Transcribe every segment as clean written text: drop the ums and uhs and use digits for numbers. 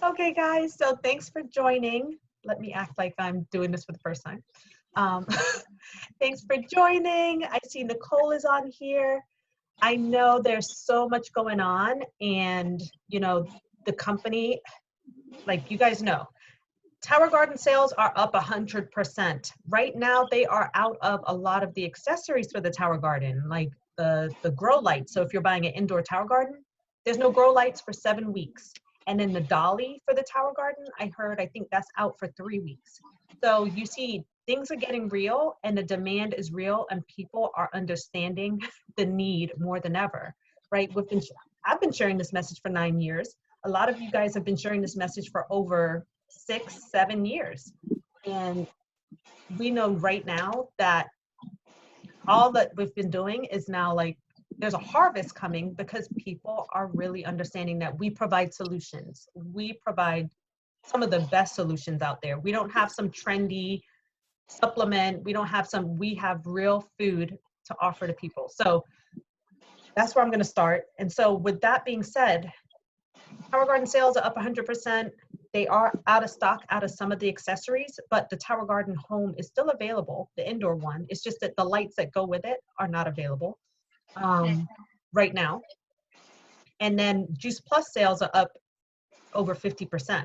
Okay, guys, so thanks for joining. Let me act like I'm doing this for the first time. Um, thanks for joining. I see Nicole is on here. I know there's so much going on, and the company, like you guys know, Tower Garden sales are up 100%. Right now, they are out of a lot of the accessories for the Tower Garden, like the grow lights. So if you're buying an indoor Tower Garden, there's no grow lights for 7 weeks. And then the dolly for the Tower Garden, I think that's out for 3 weeks. So you see, things are getting real, and the demand is real, and people are understanding the need more than ever, right? I've been sharing this message for 9 years. A lot of you guys have been sharing this message for over 6, 7 years. And we know right now that all that we've been doing is now like there's a harvest coming because people are really understanding that we provide solutions. We provide some of the best solutions out there. We don't have some trendy supplement. We have real food to offer to people. So that's where I'm going to start. And so with that being said, Tower Garden sales are up 100%. They are out of stock out of some of the accessories, but the Tower Garden Home is still available, the indoor one. It's just that the lights that go with it are not available right now. And then Juice Plus sales are up over 50%.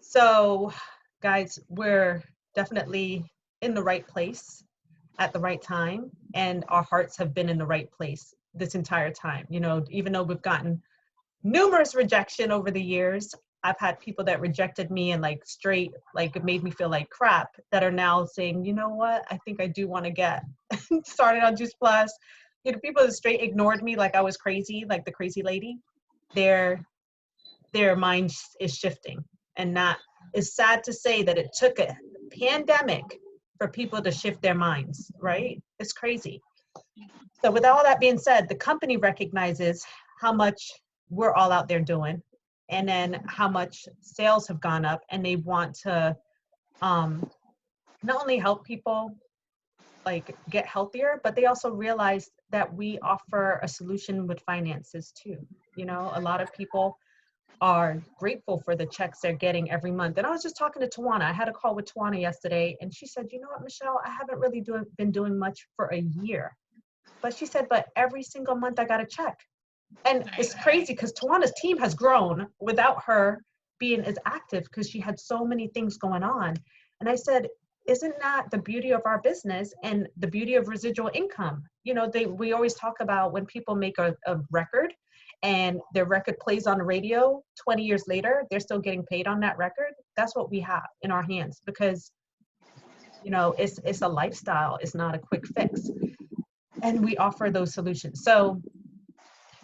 So guys, we're definitely in the right place at the right time, and our hearts have been in the right place this entire time. Even though we've gotten numerous rejection over the years. I've had people that rejected me and like straight, like it made me feel like crap, that are now saying, you know what, I think I do want to get started on Juice Plus. People that straight ignored me like I was crazy, like the crazy lady, their mind is shifting. And that is sad to say that it took a pandemic for people to shift their minds, right? It's crazy. So with all that being said, the company recognizes how much we're all out there doing, and then how much sales have gone up, and they want to not only help people like get healthier, but they also realize that we offer a solution with finances too. A lot of people are grateful for the checks they're getting every month. And I was just talking to Tawana. I had a call with Tawana yesterday, and she said, you know what, Michelle, I haven't really been doing much for a year. But she said, but every single month I got a check. And it's crazy because Tawana's team has grown without her being as active because she had so many things going on. And I said, isn't that the beauty of our business and the beauty of residual income? We always talk about when people make a record and their record plays on the radio 20 years later, they're still getting paid on that record. That's what we have in our hands because, it's a lifestyle. It's not a quick fix. And we offer those solutions. So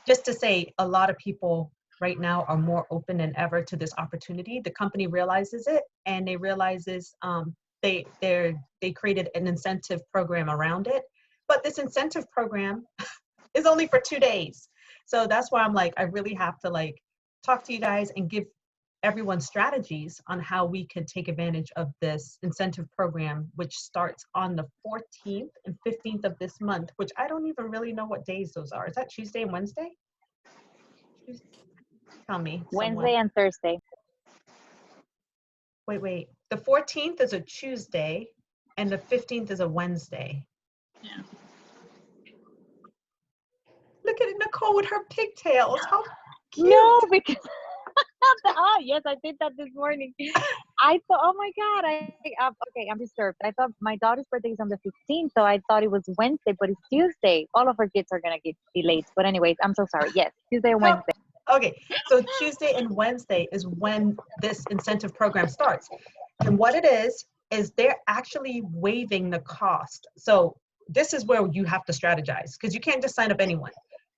just to say, a lot of people right now are more open than ever to this opportunity. The company realizes it, and they realizes they created an incentive program around it. But this incentive program is only for 2 days. So that's why I'm like, I really have to like talk to you guys and give everyone strategies on how we can take advantage of this incentive program, which starts on the 14th and 15th of this month, which I don't even really know what days those are. Is that Tuesday and Wednesday? Tell me. Wednesday and Thursday. Wait. The 14th is a Tuesday and the 15th is a Wednesday. Yeah. Look at Nicole with her pigtails. How cute. No, because yes, I did that this morning. I thought, oh my God, okay, I'm disturbed. I thought my daughter's birthday is on the 15th, so I thought it was Wednesday, but it's Tuesday. All of her kids are gonna get delayed. But anyways, I'm so sorry. Yes, Tuesday and Wednesday. Okay, so Tuesday and Wednesday is when this incentive program starts. And what it is they're actually waiving the cost. So this is where you have to strategize because you can't just sign up anyone.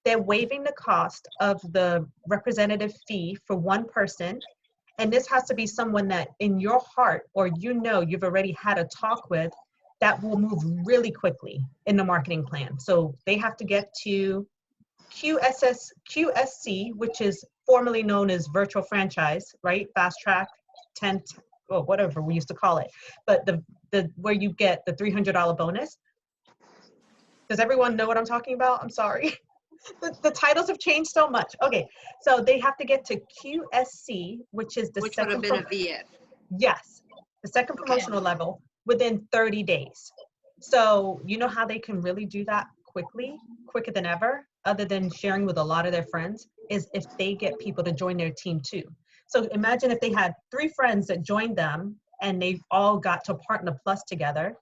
They're waiving the cost of the representative fee for one person. And this has to be someone that in your heart, or you've already had a talk with, that will move really quickly in the marketing plan. So they have to get to QSC, which is formerly known as virtual franchise, right? Fast track, tent, or whatever we used to call it. But the where you get the $300 bonus. Does everyone know what I'm talking about? I'm sorry. The titles have changed so much. Okay, so they have to get to QSC, which is the Which would have second, been a VF. yes, the second Okay. promotional level within 30 days. So you know how they can really do that quickly, quicker than ever, other than sharing with a lot of their friends, is if they get people to join their team too. So imagine if they had 3 friends that joined them and they all got to Partner Plus together,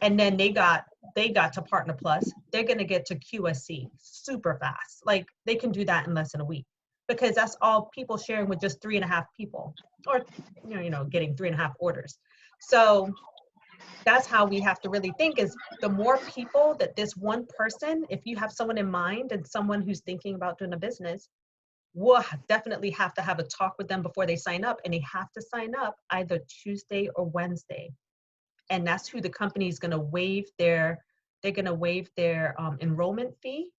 and then they got to Partner Plus, they're going to get to QSC super fast. Like they can do that in less than a week, because that's all people sharing with just 3.5 people, or getting 3.5 orders. So that's how we have to really think, is the more people that this one person, if you have someone in mind and someone who's thinking about doing a business, we'll definitely have to have a talk with them before they sign up, and they have to sign up either Tuesday or Wednesday. And that's who the company is going to waive their enrollment fee,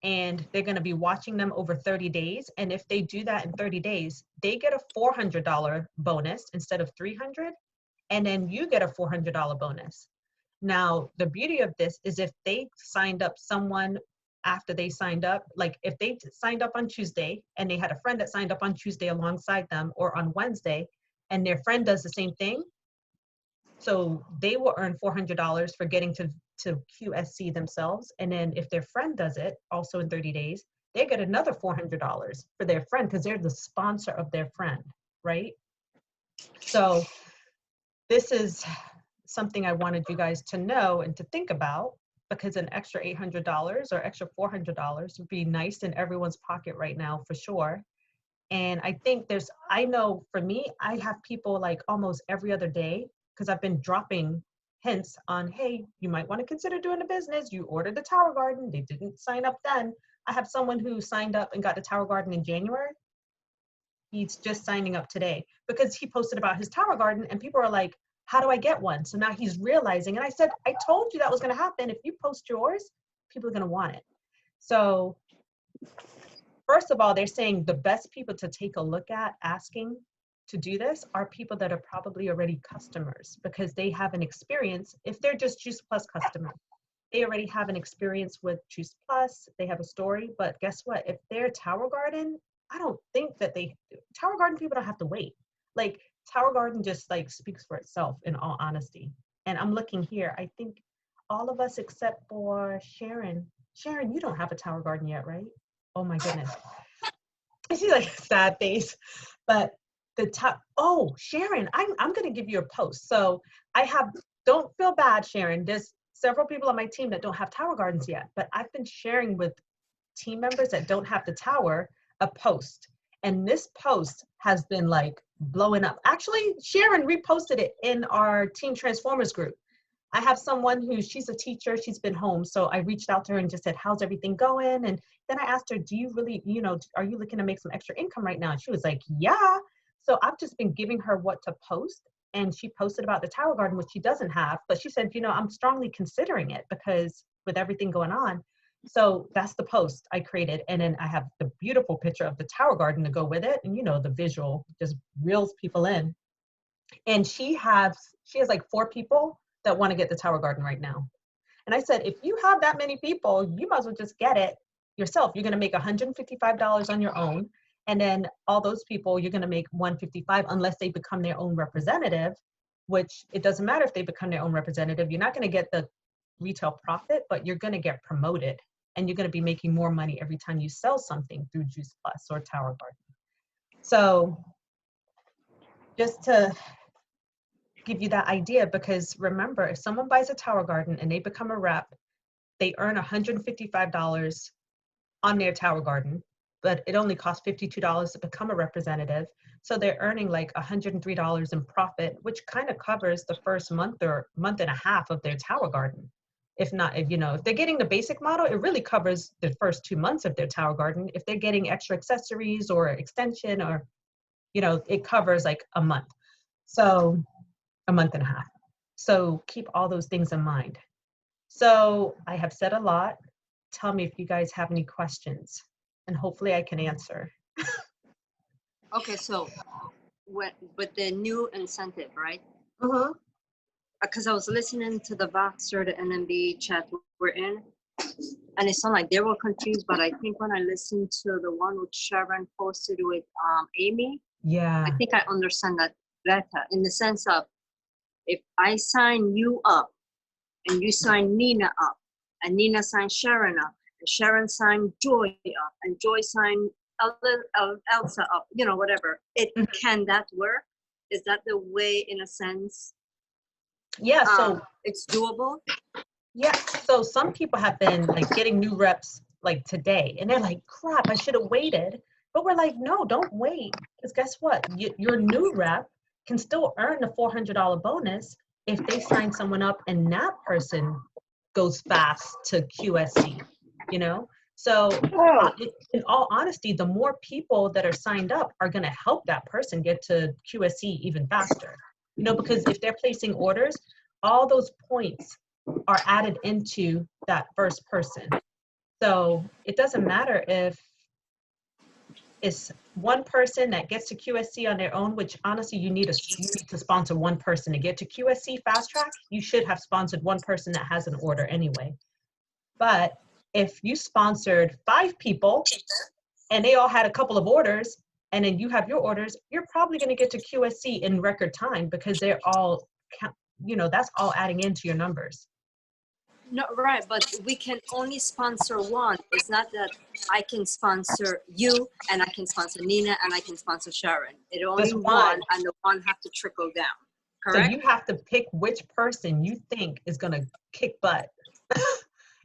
and they're going to be watching them over 30 days. And if they do that in 30 days, they get a $400 bonus instead of $300, and then you get a $400 bonus. Now, the beauty of this is if they signed up someone after they signed up, like if they signed up on Tuesday and they had a friend that signed up on Tuesday alongside them, or on Wednesday, and their friend does the same thing, so they will earn $400 for getting to QSC themselves. And then if their friend does it also in 30 days, they get another $400 for their friend, because they're the sponsor of their friend, right? So this is something I wanted you guys to know and to think about, because an extra $800 or extra $400 would be nice in everyone's pocket right now, for sure. And I think I know for me, I have people like almost every other day, because I've been dropping hints on, hey, you might want to consider doing a business. You ordered the Tower Garden. They didn't sign up then. I have someone who signed up and got the Tower Garden in January. He's just signing up today because he posted about his Tower Garden, and people are like, how do I get one? So now he's realizing, and I said, I told you that was going to happen. If you post yours, people are going to want it. So first of all, they're saying the best people to take a look at asking to do this are people that are probably already customers, because they have an experience. If they're just Juice Plus customer, they already have an experience with Juice Plus. They have a story. But guess what? If they're Tower Garden, I don't think that Tower Garden people don't have to wait. Like Tower Garden just like speaks for itself, in all honesty. And I'm looking here. I think all of us except for Sharon. Sharon, you don't have a Tower Garden yet, right? Oh my goodness. I see like a sad face. But Sharon, I'm going to give you a post. So don't feel bad, Sharon. There's several people on my team that don't have Tower Gardens yet, but I've been sharing with team members that don't have the tower a post. And this post has been like blowing up. Actually, Sharon reposted it in our Team Transformers group. I have someone she's a teacher, she's been home. So I reached out to her and just said, how's everything going? And then I asked her, do you really, are you looking to make some extra income right now? And she was like, yeah. So I've just been giving her what to post. And she posted about the Tower Garden, which she doesn't have. But she said, I'm strongly considering it, because with everything going on. So that's the post I created. And then I have the beautiful picture of the Tower Garden to go with it. And the visual just reels people in. And she has like 4 people that want to get the Tower Garden right now. And I said, if you have that many people, you might as well just get it yourself. You're going to make $155 on your own. And then all those people, you're going to make $155 unless they become their own representative, which it doesn't matter if they become their own representative. You're not going to get the retail profit, but you're going to get promoted. And you're going to be making more money every time you sell something through Juice Plus or Tower Garden. So just to give you that idea, because remember, if someone buys a Tower Garden and they become a rep, they earn $155 on their Tower Garden, but it only costs $52 to become a representative. So they're earning like $103 in profit, which kind of covers the first month or month and a half of their Tower Garden. If not, if they're getting the basic model, it really covers the first 2 months of their Tower Garden. If they're getting extra accessories or extension, or, it covers like a month. So a month and a half. So keep all those things in mind. So I have said a lot. Tell me if you guys have any questions, and hopefully I can answer. Okay, so with the new incentive, right? Uh-huh. Because I was listening to the Voxer, the NMB chat we're in, And it's not like they were confused, but I think when I listened to the one which Sharon posted with Amy, Yeah. I think I understand that better in the sense of if I sign you up and you sign Nina up and Nina signed Sharon up and Sharon signed Joy up and Joy signed Elsa up, you know, whatever. Can that work? Is that the way, in a sense? Yeah. So it's doable. yeah. So some people have been like getting new reps like today, and they're like, "Crap, I should have waited." But we're like, "No, don't wait, because guess what? Your new rep can still earn the $400 bonus if they sign someone up and that person goes fast to QSC. You know." So in all honesty, the more people that are signed up are going to help that person get to QSC even faster. You know, because if they're placing orders, all those points are added into that first person. So it doesn't matter if it's one person that gets to QSC on their own, which honestly, you need to sponsor one person to get to QSC fast track. You should have sponsored one person that has an order anyway. But if you sponsored 5 people and they all had a couple of orders, and then you have your orders, you're probably going to get to QSC in record time because they're all, you know, that's all adding into your numbers. No, right, but we can only sponsor one. It's not that I can sponsor you and I can sponsor Nina and I can sponsor Sharon. It only one, and the one have to trickle down. Correct? So you have to pick which person you think is going to kick butt.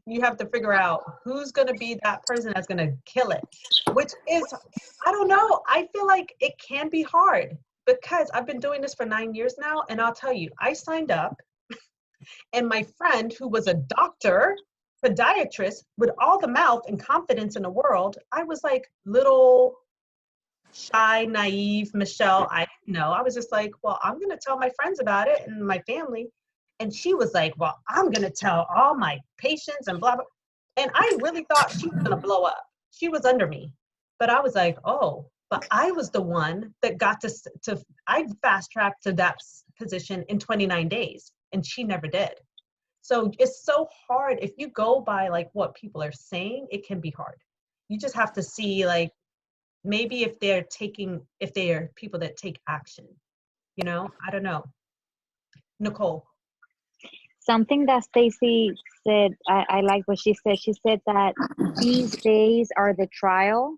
You have to figure out who's going to be that person that's going to kill it, which is, I don't know. I feel like it can be hard because I've been doing this for 9 years now. And I'll tell you, I signed up and my friend who was a doctor, podiatrist, with all the mouth and confidence in the world, I was like little shy, naive Michelle. I didn't know. I was just like, well, I'm going to tell my friends about it and my family. And she was like, well, I'm going to tell all my patients and blah, blah. And I really thought she was going to blow up. She was under me. But I was like, oh, but I was the one that got I fast tracked to that position in 29 days. And she never did. So it's so hard. If you go by like what people are saying, it can be hard. You just have to see like, maybe if they are people that take action, you know, I don't know. Nicole. Something that Stacy said, I like what she said. She said that these days are the trial.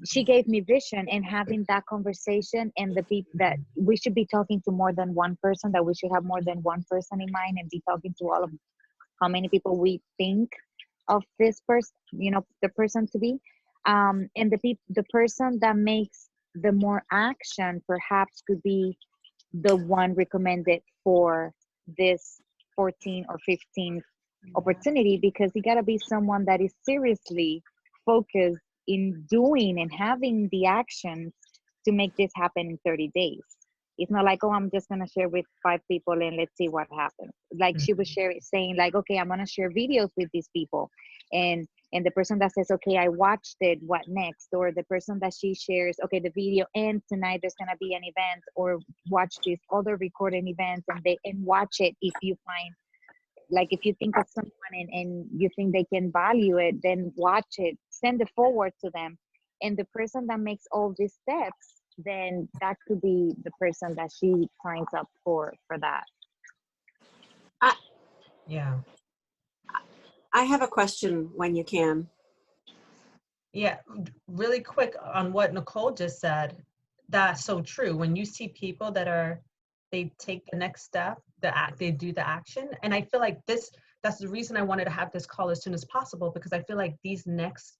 She gave me vision in having that conversation, and the people that we should be talking to more than one person, that we should have more than one person in mind and be talking to all of how many people we think of this person, you know, the person to be. And the person that makes the more action perhaps could be the one recommended for this 14 or 15 opportunity, because you got to be someone that is seriously focused in doing and having the actions to make this happen in 30 days. It's not like, oh, I'm just going to share with 5 people and let's see what happens. Like she was saying like, okay, I'm going to share videos with these people. And the person that says, okay, I watched it, what next? Or the person that she shares, okay, the video ends tonight, there's going to be an event, or watch this other recording events and watch it. If you find, like, if you think of someone and you think they can value it, then watch it, send it forward to them. And the person that makes all these steps, then that could be the person that she signs up for that. Yeah. I have a question when you can. Yeah, really quick on what Nicole just said. That's so true. When you see people that they take the next step, they do the action. And I feel like that's the reason I wanted to have this call as soon as possible, because I feel like these next,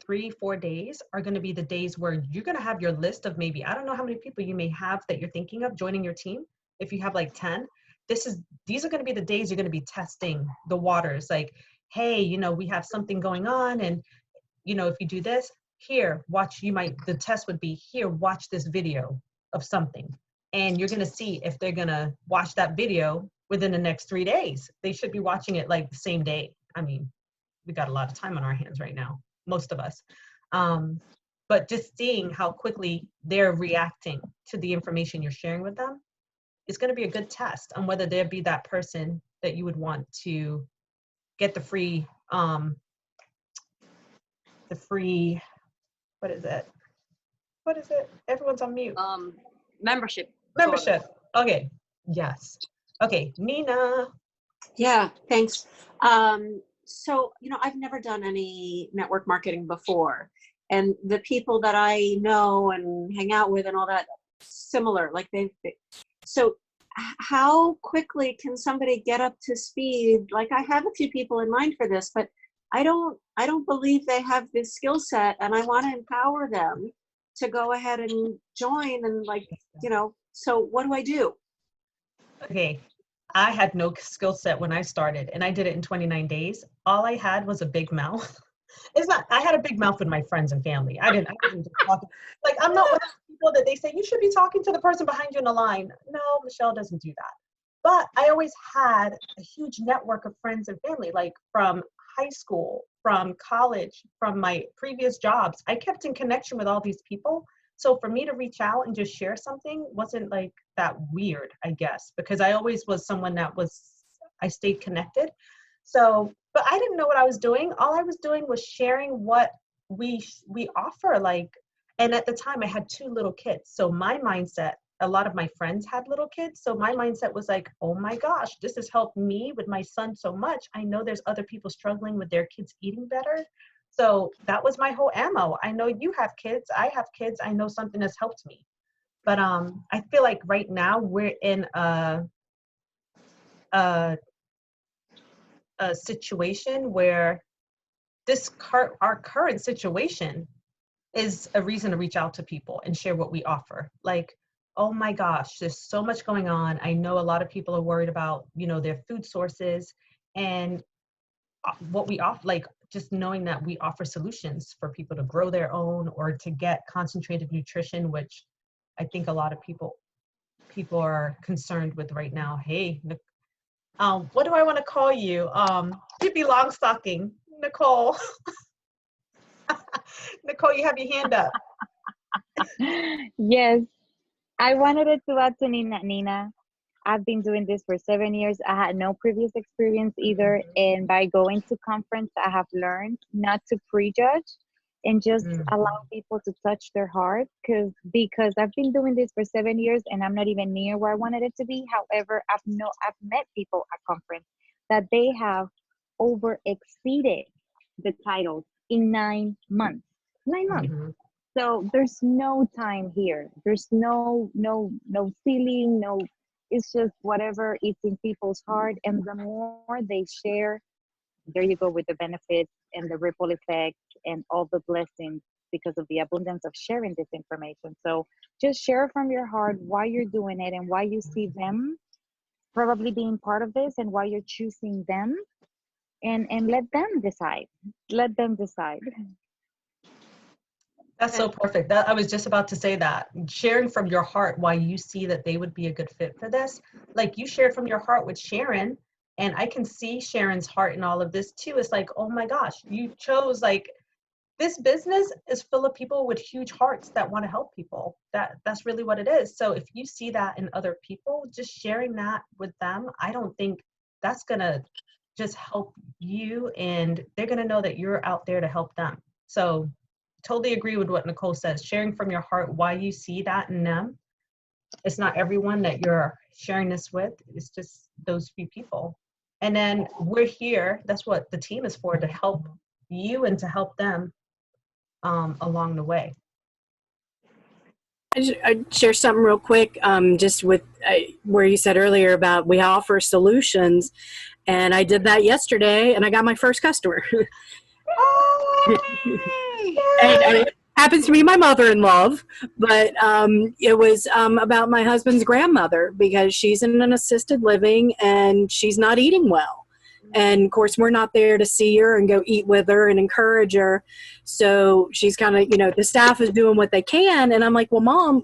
3-4 days are going to be the days where you're going to have your list of maybe, I don't know how many people you may have that you're thinking of joining your team. If you have like 10, these are going to be the days you're going to be testing the waters. Like, hey, you know, we have something going on, and you know, if you do this, here, watch, the test would be, here, watch this video of something. And you're gonna see if they're gonna watch that video within the next 3 days. They should be watching it like the same day. I mean, we got a lot of time on our hands right now, most of us. But just seeing how quickly they're reacting to the information you're sharing with them is gonna be a good test on whether they'll be that person that you would want to get the free um, the free, what is it? What is it? Everyone's on mute. Membership. Membership. Okay. Yes. Okay. Nina. Yeah, thanks. So, I've never done any network marketing before. And the people that I know and hang out with and all that, similar, like so how quickly can somebody get up to speed? Like, I have a few people in mind for this, but I don't believe they have this skill set, and I want to empower them to go ahead and join and so what do I do? Okay. I had no skill set when I started, and I did it in 29 days. All I had was a big mouth. I had a big mouth with my friends and family. I wasn't just talking. Like, I'm not one of those people that they say, you should be talking to the person behind you in the line. No, Michelle doesn't do that. But I always had a huge network of friends and family, like from high school, from college, from my previous jobs. I kept in connection with all these people. So for me to reach out and just share something wasn't like that weird, I guess, because I always was someone I stayed connected. So, but I didn't know what I was doing. All I was doing was sharing what we offer. Like, and at the time I had 2 little kids. So my mindset, a lot of my friends had little kids. So my mindset was like, oh my gosh, this has helped me with my son so much. I know there's other people struggling with their kids eating better. So that was my whole ammo. I know you have kids. I have kids. I know something has helped me. But I feel like right now we're in a situation where our current situation is a reason to reach out to people and share what we offer. Like, oh my gosh, there's so much going on. I know a lot of people are worried about, their food sources and what we offer, like just knowing that we offer solutions for people to grow their own or to get concentrated nutrition, which I think a lot of people are concerned with right now. Hey, what do I want to call you? Pippi Longstocking, Nicole. Nicole, you have your hand up. Yes, I wanted to add to Nina. I've been doing this for 7 years. I had no previous experience either. And by going to conference, I have learned not to prejudge and just allow people to touch their heart. Because I've been doing this for 7 years and I'm not even near where I wanted it to be. However, I've met people at conference that they have over exceeded the titles in 9 months. 9 months. Mm-hmm. So there's no time here. There's no ceiling, it's just whatever is in people's heart. And the more they share, there you go with the benefits and the ripple effect and all the blessings because of the abundance of sharing this information. So just share from your heart why you're doing it and why you see them probably being part of this and why you're choosing them, and let them decide. Let them decide. That's so perfect. I was just about to say that. Sharing from your heart why you see that they would be a good fit for this. Like you shared from your heart with Sharon, and I can see Sharon's heart in all of this too. It's like, oh my gosh, you chose, like, this business is full of people with huge hearts that want to help people. That's really what it is. So if you see that in other people, just sharing that with them, I don't think that's gonna just help you, and they're gonna know that you're out there to help them. So totally agree with what Nicole says. Sharing from your heart why you see that in them. It's not everyone that you're sharing this with. It's just those few people. And then we're here. That's what the team is for, to help you and to help them along the way. I'd share something real quick, just with where you said earlier about we offer solutions. And I did that yesterday and I got my first customer. Oh, and it happens to be my mother-in-law, but it was about my husband's grandmother, because she's in an assisted living and she's not eating well. And of course, we're not there to see her and go eat with her and encourage her. So she's kind of, the staff is doing what they can. And I'm like, well, Mom,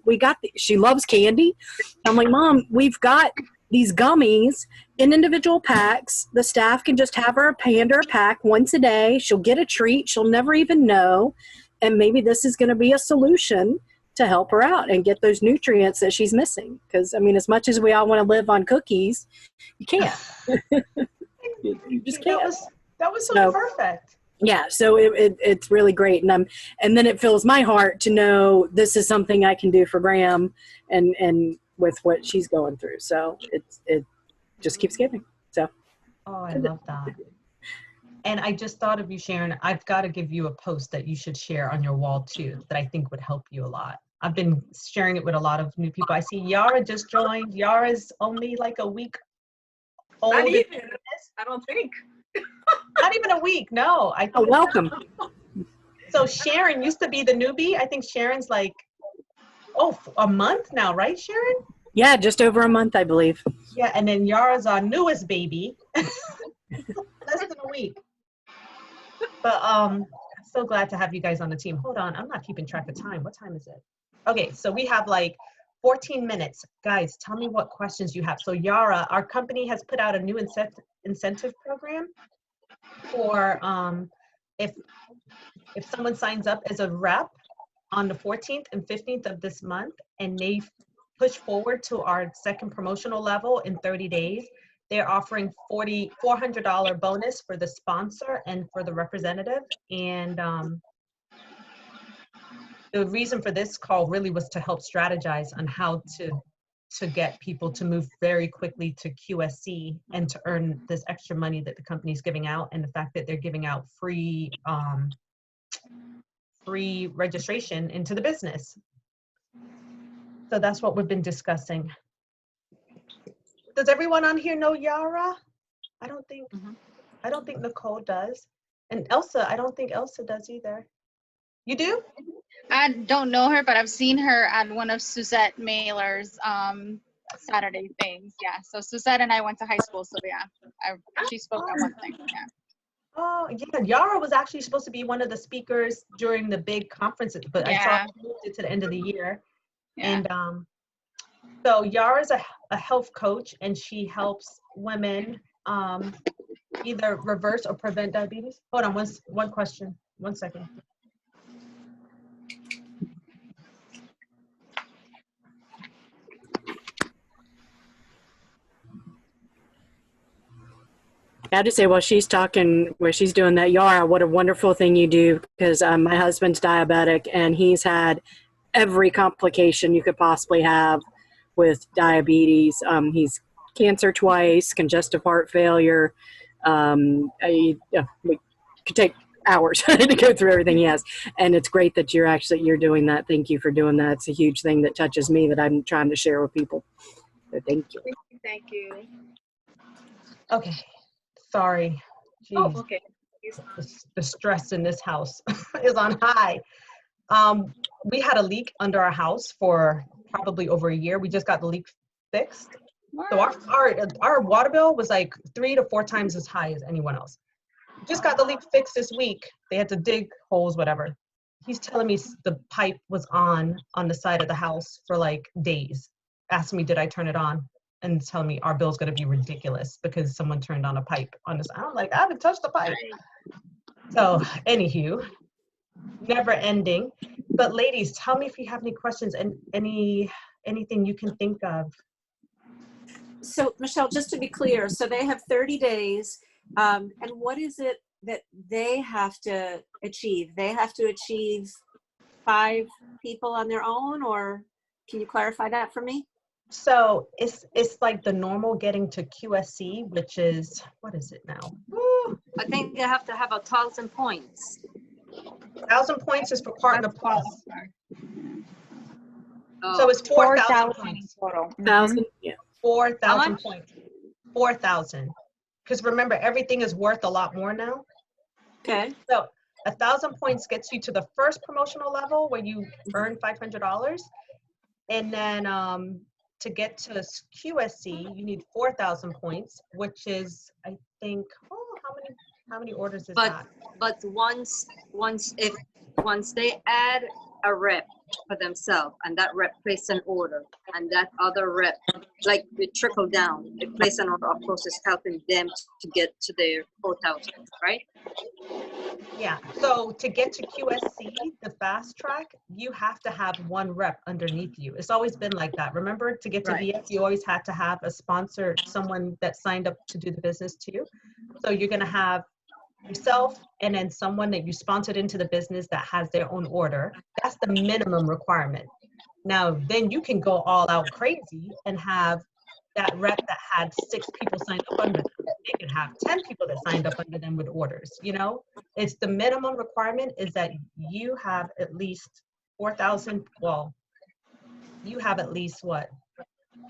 she loves candy. I'm like, Mom, we've got these gummies in individual packs. The staff can just have her hand her a pack once a day. She'll get a treat. She'll never even know. And maybe this is going to be a solution to help her out and get those nutrients that she's missing. Because, as much as we all want to live on cookies, you can't. You just can't. That was so So- perfect. Yeah, so it's really great, and then it fills my heart to know this is something I can do for Graham, and with what she's going through. So it just keeps giving. So Oh, I love that. And I just thought of you, Sharon. I've got to give you a post that you should share on your wall too, that I think would help you a lot. I've been sharing it with a lot of new people. I see Yara just joined. Yara's only like a week old. Not even, I don't think. Not even a week. No, I think oh, welcome. so. Sharon used to be the newbie. I think Sharon's like, a month now, right, Sharon? Yeah, just over a month, I believe. Yeah, and then Yara's our newest baby. Less than a week. But so glad to have you guys on the team. Hold on, I'm not keeping track of time. What time is it? Okay, so we have like 14 minutes. Guys, tell me what questions you have. So Yara, our company has put out a new incentive program for if someone signs up as a rep on the 14th and 15th of this month and they push forward to our second promotional level in 30 days, they're offering $400 bonus for the sponsor and for the representative. And the reason for this call really was to help strategize on how to get people to move very quickly to QSC and to earn this extra money that the company's giving out, and the fact that they're giving out free registration into the business. So that's what we've been discussing. Does everyone on here know Yara? I don't think Nicole does. And Elsa, I don't think Elsa does either. You do? I don't know her, but I've seen her at one of Suzette Mailer's Saturday things. Yeah. So Suzette and I went to high school. So yeah, she spoke at one thing. Yeah. Oh, yeah. Yara was actually supposed to be one of the speakers during the big conferences, but I saw she moved it to the end of the year. Yeah. And so Yara's a health coach, and she helps women either reverse or prevent diabetes. Hold on, one question. 1 second. I have to say, while she's talking, where she's doing that, Yara, what a wonderful thing you do, because my husband's diabetic and he's had every complication you could possibly have with diabetes. He's cancer twice, congestive heart failure. We could take hours to go through everything he has. And it's great that you're doing that. Thank you for doing that. It's a huge thing that touches me that I'm trying to share with people. So thank you. Thank you. Okay. Sorry. Oh, Jeez. okay. The stress in this house is on high. We had a leak under our house for probably over a year. We just got the leak fixed. So our water bill was like 3 to 4 times as high as anyone else. Just got the leak fixed this week. They had to dig holes, whatever. He's telling me the pipe was on the side of the house for like days. Asking me, did I turn it on? And telling me our bill's gonna be ridiculous because someone turned on a pipe on this. I'm like, I haven't touched the pipe. So anywho, never ending. But ladies, tell me if you have any questions and anything you can think of. So Michelle, just to be clear, so they have 30 days. And what is it that they have to achieve? They have to achieve 5 people on their own, or can you clarify that for me? So it's like the normal getting to QSC, which is, what is it now? Woo, I think they have to have 1,000 points. 1,000 points is for Partner Plus. Oh, So it's 4,000 4,000 in points. total. 1,000? Yeah. 4,000 much? points. 4,000. Because remember, everything is worth a lot more now. Okay. So 1,000 points gets you to the first promotional level where you earn $500. And then to get to QSC, you need 4,000 points, which is, I think, how many orders is that? but once they add a rep for themselves, and that rep place an order, and that other rep, like we trickle down, they place an order, of course, it's helping them to get to their 4,000, right? Yeah, so to get to QSC, the fast track, you have to have 1 rep underneath you. It's always been like that. Remember, to get to Right. VS, you always had to have a sponsor, someone that signed up to do the business too. So you're gonna have yourself and then someone that you sponsored into the business that has their own order. That's the minimum requirement. Now, then you can go all out crazy and have that rep that had 6 people signed up under them. They could have 10 people that signed up under them with orders, you know? It's the minimum requirement is that you have at least 4,000, well, you have at least what?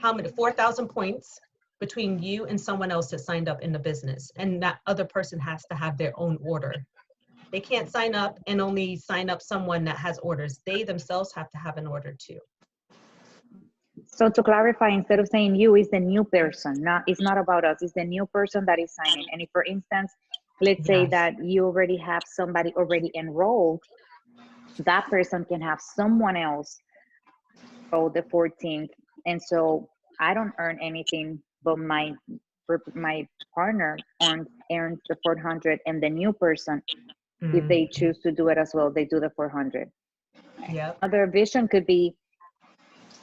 How many, 4,000 points between you and someone else that signed up in the business. And that other person has to have their own order. They can't sign up and only sign up someone that has orders. They themselves have to have an order too. So to clarify, instead of saying you, is the new person. It's not about us. It's the new person that is signing. And if, for instance, let's say Yes. that you already have somebody already enrolled, that person can have someone else roll the 14th. And so I don't earn anything, but my partner earns the 400, and the new person, if they choose to do it as well, they do the 400. Yep. Another vision could be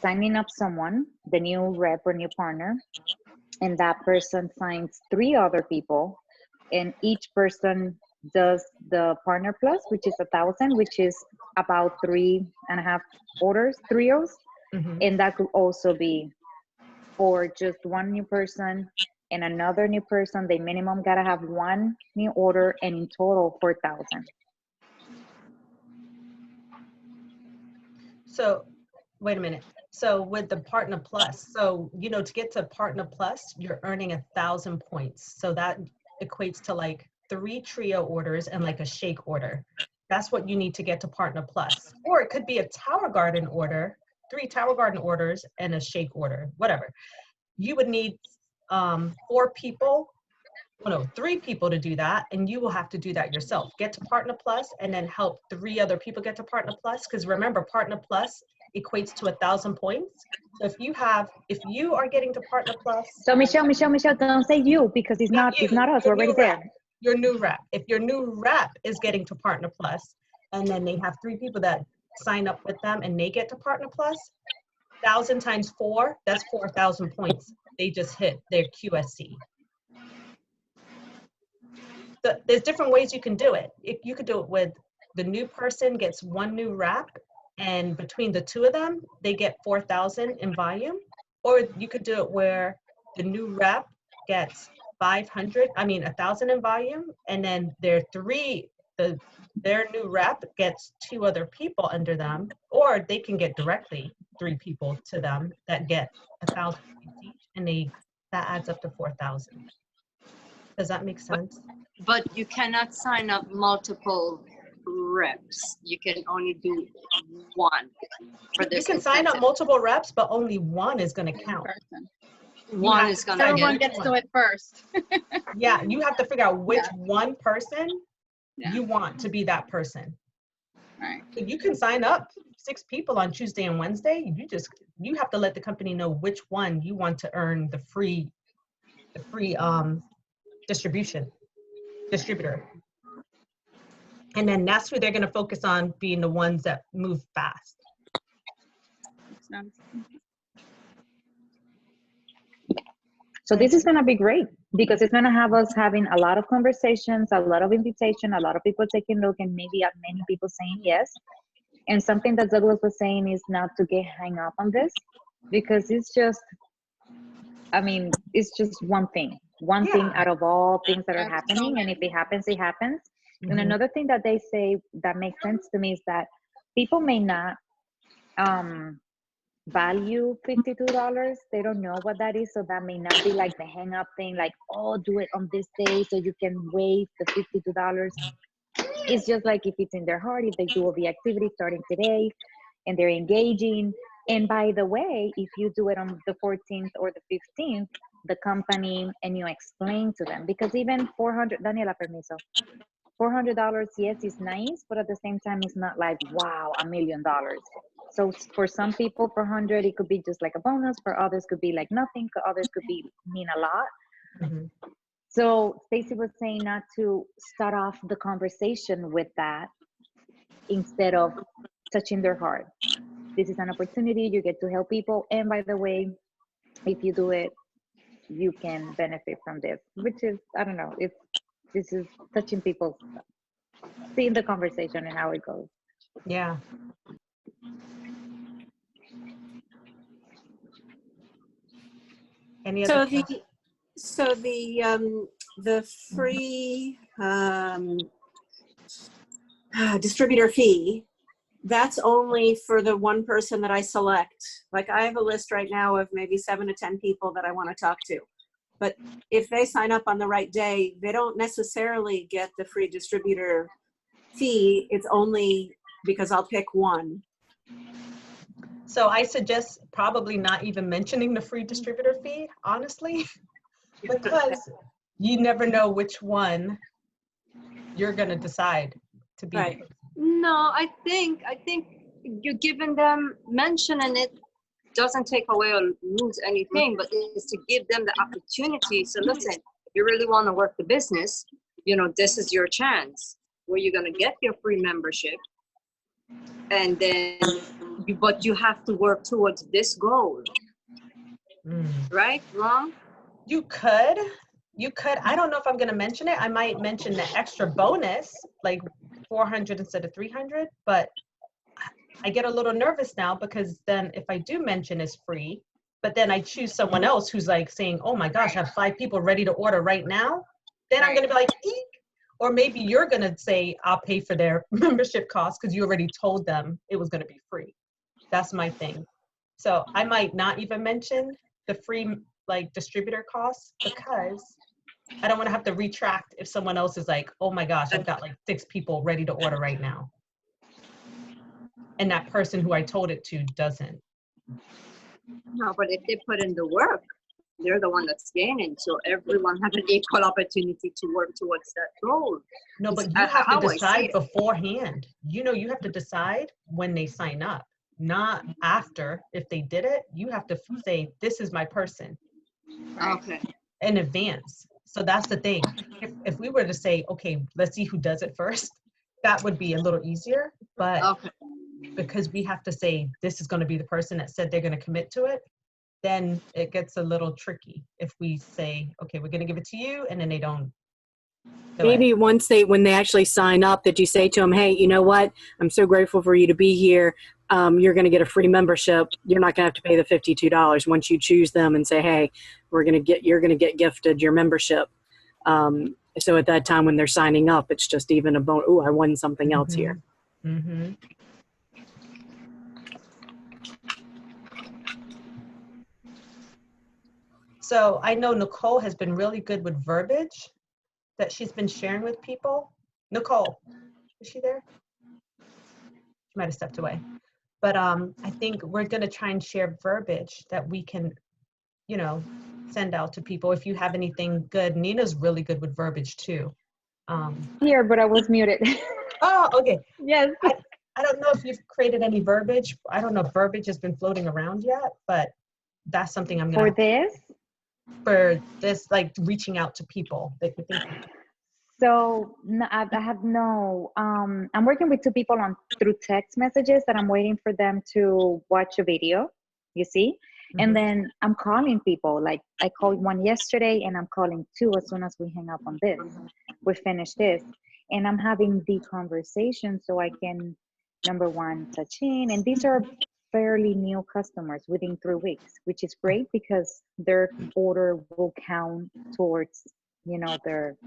signing up someone, the new rep or new partner, and that person signs 3 other people, and each person does the partner plus, which is 1,000, which is about 3.5 orders, trios. And that could also be for just one new person and another new person. They minimum gotta have 1 new order, and in total 4,000. So wait a minute. So with the Partner Plus, so, you know, to get to Partner Plus, you're earning 1,000 points. So that equates to like 3 trio orders and like a shake order. That's what you need to get to Partner Plus. Or it could be a Tower Garden order, 3 Tower Garden orders and a shake order, whatever. You would need 4 people, well, no, 3 people to do that, and you will have to do that yourself. Get to Partner Plus and then help 3 other people get to Partner Plus, because remember, Partner Plus equates to 1,000 points. So if you are getting to Partner Plus. So Michelle, don't say you, because it's not us. We're already there. Your new rep. If your new rep is getting to Partner Plus, and then they have 3 people that sign up with them and they get to Partner Plus, 1,000 times 4, that's 4,000 points. They just hit their QSC. So there's different ways you can do it. You could do it with the new person gets 1 new rep, and between the 2 of them, they get 4,000 in volume. Or you could do it where the new rep gets 1,000 in volume, and then their new rep gets 2 other people under them, or they can get directly 3 people to them that get 1,000 each, and that adds up to 4,000. Does that make sense? But you cannot sign up multiple reps. You can only do 1 for this. You can sign up multiple reps, but only 1 is going to count. One is going to Everyone gets to it first. Yeah, you have to figure out which one person you want to be that person. Right. So you can sign up 6 people on Tuesday and Wednesday. You have to let the company know which one you want to earn the free distributor. And then that's who they're going to focus on, being the ones that move fast. So this is going to be great, because it's going to have us having a lot of conversations, a lot of invitation, a lot of people taking a look, and maybe many people saying yes. And something that Douglas was saying is not to get hung up on this, because it's just one thing out of all things that are happening. And if it happens, it happens. And another thing that they say that makes sense to me is that people may not value $52. They don't know what that is. So that may not be like the hang up thing, like, oh, do it on this day so you can waive the $52. It's just like, if it's in their heart, if they do all the activity starting today and they're engaging. And by the way, if you do it on the 14th or the 15th, the company, and you explain to them, because even Daniela, permiso. $400, yes, is nice, but at the same time, it's not like, wow, $1 million. So for some people, 400, it could be just like a bonus. For others, could be like nothing. For others, could mean a lot. So Stacy was saying not to start off the conversation with that instead of touching their heart. This is an opportunity. You get to help people. And by the way, if you do it, you can benefit from this, which is, I don't know, this is touching people's, seeing the conversation and how it goes. Yeah. Any So other questions? the free distributor fee, that's only for the one person that I select. Like I have a list right now of maybe 7 to 10 people that I want to talk to. But if they sign up on the right day, they don't necessarily get the free distributor fee. It's only because I'll pick one. So I suggest probably not even mentioning the free distributor fee, honestly, because you never know which one you're going to decide to be. Right. No, I think you're giving them, mentioning it doesn't take away or lose anything, but it's to give them the opportunity. So listen, if you really want to work the business, you know, this is your chance where you're going to get your free membership. And then, but you have to work towards this goal, right? Wrong? You could. I don't know if I'm going to mention it. I might mention the extra bonus, like 400 instead of 300, but I get a little nervous now because then if I do mention it's free, but then I choose someone else who's like saying, oh my gosh, I have 5 people ready to order right now. Then I'm going to be like, eek. Or maybe you're going to say, I'll pay for their membership costs because you already told them it was going to be free. That's my thing. So I might not even mention the free like distributor costs because I don't want to have to retract if someone else is like, oh my gosh, I've got like 6 people ready to order right now. And that person who I told it to doesn't. No, but if they put in the work, they're the one that's gaining. So everyone has an equal opportunity to work towards that goal. No, but you How have to I see decide it. beforehand. You know, you have to decide when they sign up, not after. If they did it, you have to say, this is my person Okay. in advance. So that's the thing. If we were to say, okay, let's see who does it first, that would be a little easier. But Okay. because we have to say, this is going to be the person that said they're going to commit to it, then it gets a little tricky if we say, okay, we're going to give it to you, and then they don't do Maybe it. when they actually sign up, that you say to them, hey, you know what? I'm so grateful for you to be here. You're going to get a free membership. You're not going to have to pay the $52 once you choose them and say, hey, you're going to get gifted your membership. So at that time when they're signing up, it's just even a bonus. Oh, I won something else here. Mm-hmm. So I know Nicole has been really good with verbiage that she's been sharing with people. Nicole, is she there? She might have stepped away. But I think we're going to try and share verbiage that we can, you know, send out to people. If you have anything good, Nina's really good with verbiage too. Here, but I was muted. Oh, okay. Yes. I don't know if you've created any verbiage. I don't know if verbiage has been floating around yet, but that's something I'm For going to, this, for this, like reaching out to people. so no, I have no, I'm working with 2 people through text messages that I'm waiting for them to watch a video, you see? And then I'm calling people, like I called one yesterday and I'm calling 2 as soon as we hang up on this, we finish this. And I'm having the conversation so I can, number one, touch in. And these are fairly new customers within 3 weeks, which is great because their order will count towards, you know, their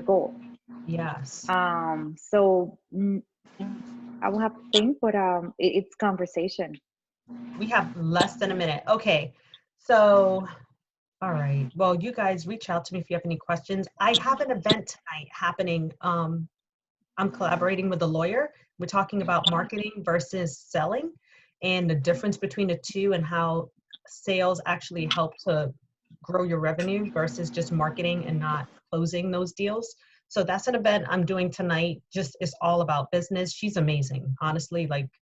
goal. Yes. So I will have to think, but it's conversation. We have less than a minute. Okay. So, all right. Well, you guys reach out to me if you have any questions. I have an event tonight happening. I'm collaborating with a lawyer. We're talking about marketing versus selling and the difference between the two and how sales actually help to grow your revenue versus just marketing and not closing those deals. So that's an event I'm doing tonight. Just it's all about business. She's amazing. Honestly, like